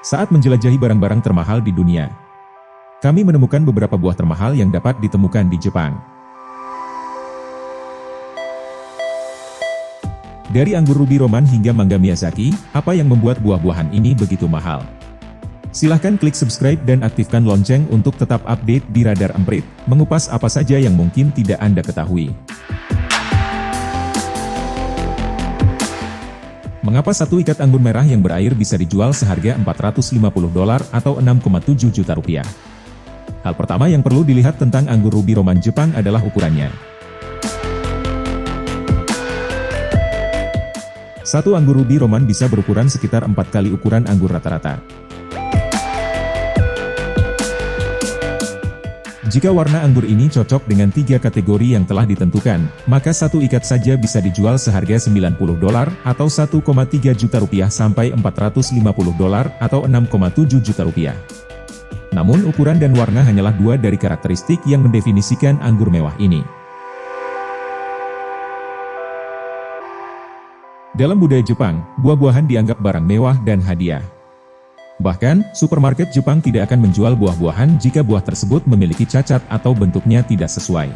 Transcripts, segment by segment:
Saat menjelajahi barang-barang termahal di dunia, kami menemukan beberapa buah termahal yang dapat ditemukan di Jepang. Dari anggur ruby Roman hingga mangga Miyazaki, apa yang membuat buah-buahan ini begitu mahal? Silahkan klik subscribe dan aktifkan lonceng untuk tetap update di Radar Emprit, mengupas apa saja yang mungkin tidak Anda ketahui. Mengapa satu ikat anggur merah yang berair bisa dijual seharga $450 atau 6,7 juta rupiah? Hal pertama yang perlu dilihat tentang anggur ruby Roman Jepang adalah ukurannya. Satu anggur ruby Roman bisa berukuran sekitar 4 kali ukuran anggur rata-rata. Jika warna anggur ini cocok dengan 3 kategori yang telah ditentukan, maka satu ikat saja bisa dijual seharga $90 atau 1,3 juta rupiah sampai $450 atau 6,7 juta rupiah. Namun ukuran dan warna hanyalah dua dari karakteristik yang mendefinisikan anggur mewah ini. Dalam budaya Jepang, buah-buahan dianggap barang mewah dan hadiah. Bahkan, supermarket Jepang tidak akan menjual buah-buahan jika buah tersebut memiliki cacat atau bentuknya tidak sesuai.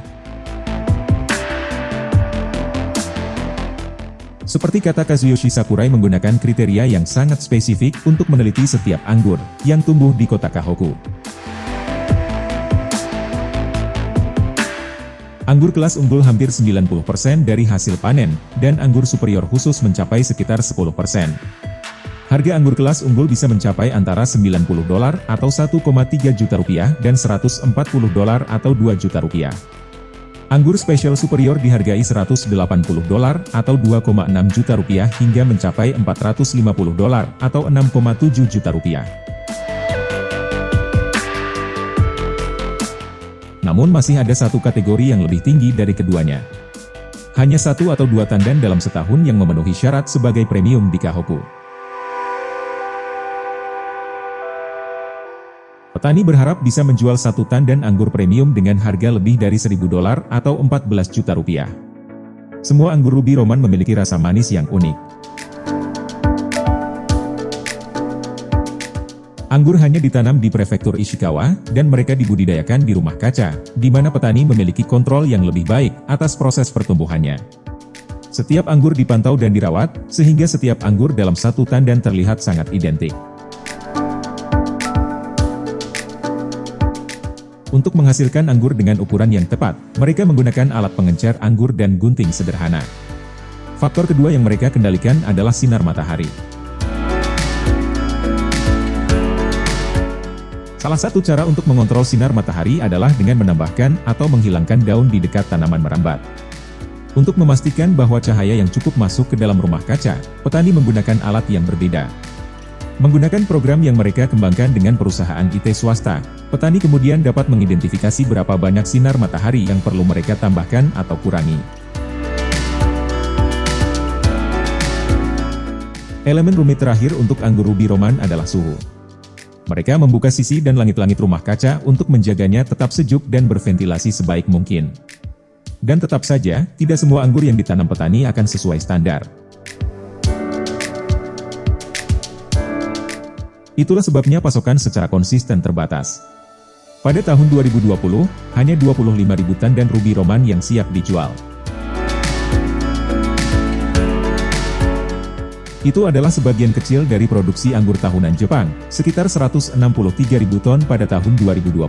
Seperti kata Kazuyoshi Sakurai menggunakan kriteria yang sangat spesifik untuk meneliti setiap anggur yang tumbuh di kota Kahoku. Anggur kelas unggul hampir 90% dari hasil panen, dan anggur superior khusus mencapai sekitar 10%. Harga anggur kelas unggul bisa mencapai antara $90 atau 1,3 juta rupiah dan $140 atau 2 juta rupiah. Anggur spesial superior dihargai $180 atau 2,6 juta rupiah hingga mencapai $450 atau 6,7 juta rupiah. Namun masih ada satu kategori yang lebih tinggi dari keduanya. Hanya 1 atau 2 tandan dalam setahun yang memenuhi syarat sebagai premium di Kahoku. Petani berharap bisa menjual satu tandan anggur premium dengan harga lebih dari $1.000 atau 14 juta rupiah. Semua anggur ruby Roman memiliki rasa manis yang unik. Anggur hanya ditanam di prefektur Ishikawa, dan mereka dibudidayakan di rumah kaca, di mana petani memiliki kontrol yang lebih baik atas proses pertumbuhannya. Setiap anggur dipantau dan dirawat, sehingga setiap anggur dalam satu tandan terlihat sangat identik. Untuk menghasilkan anggur dengan ukuran yang tepat, mereka menggunakan alat pengencer anggur dan gunting sederhana. Faktor kedua yang mereka kendalikan adalah sinar matahari. Salah satu cara untuk mengontrol sinar matahari adalah dengan menambahkan atau menghilangkan daun di dekat tanaman merambat. Untuk memastikan bahwa cahaya yang cukup masuk ke dalam rumah kaca, petani menggunakan alat yang berbeda. Menggunakan program yang mereka kembangkan dengan perusahaan IT swasta, petani kemudian dapat mengidentifikasi berapa banyak sinar matahari yang perlu mereka tambahkan atau kurangi. Elemen rumit terakhir untuk anggur ruby Roman adalah suhu. Mereka membuka sisi dan langit-langit rumah kaca untuk menjaganya tetap sejuk dan berventilasi sebaik mungkin. Dan tetap saja, tidak semua anggur yang ditanam petani akan sesuai standar. Itulah sebabnya pasokan secara konsisten terbatas. Pada tahun 2020, hanya 25.000 tandan ruby Roman yang siap dijual. Itu adalah sebagian kecil dari produksi anggur tahunan Jepang, sekitar 163.000 ton pada tahun 2020.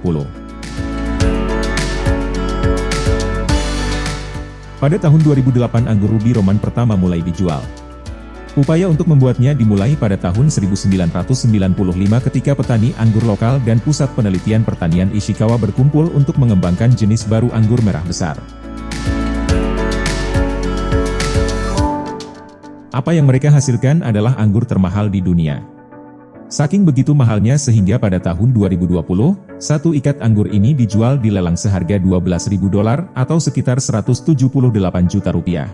Pada tahun 2008 anggur ruby Roman pertama mulai dijual. Upaya untuk membuatnya dimulai pada tahun 1995 ketika petani anggur lokal dan Pusat Penelitian Pertanian Ishikawa berkumpul untuk mengembangkan jenis baru anggur merah besar. Apa yang mereka hasilkan adalah anggur termahal di dunia. Saking begitu mahalnya sehingga pada tahun 2020, satu ikat anggur ini dijual di lelang seharga $12.000 atau sekitar $178 juta rupiah.